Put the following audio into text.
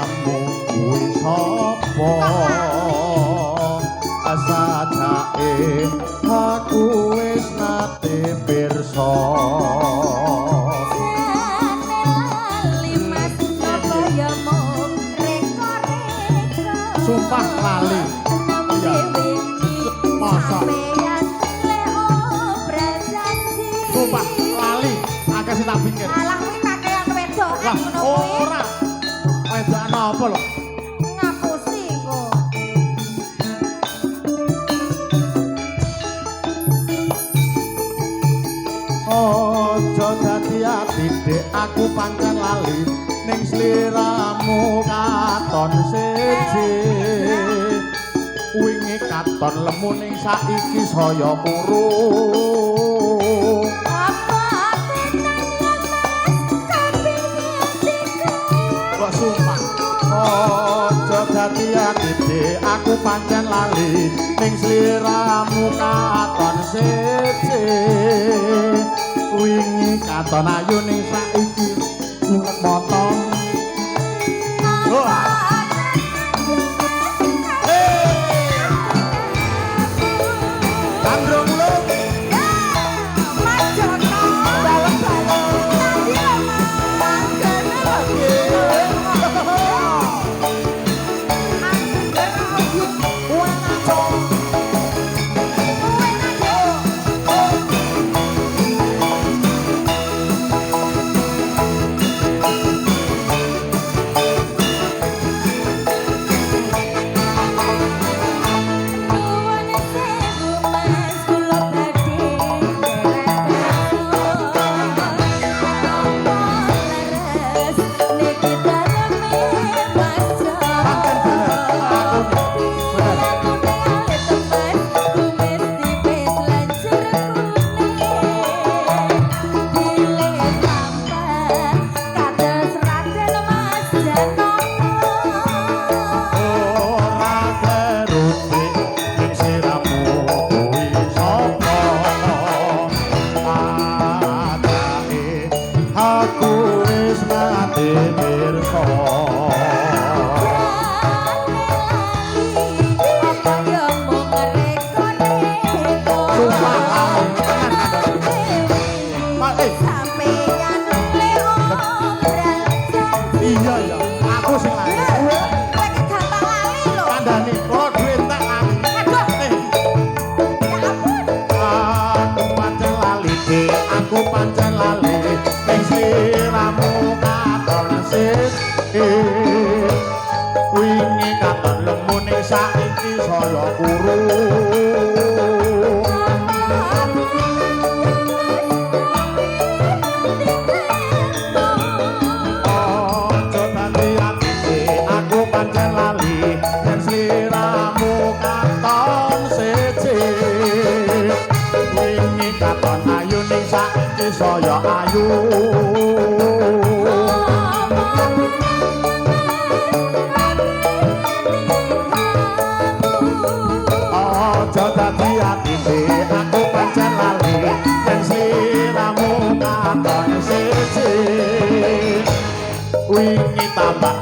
sliramu kuwi sapa sajake aku wis nate pirsa sumpah lali masa sumpah lali akeh sing tak pikir alah kuwi pakaian wedok lah ora wedokan apa lho ngapusi kok aja dadi ati dek aku pancen lali ning sliramu katon siji wingi katon lemu ning saiki saya kuru apa tenan ya mas kapingin dikek kok sumpah aja dadi ati dek aku pancen lali ning sliramu katon siji wingi katon ayu ning saiki inget motong saya ayu aja dadi atine aku pancen lali yen sliramu katon siji wingi tambah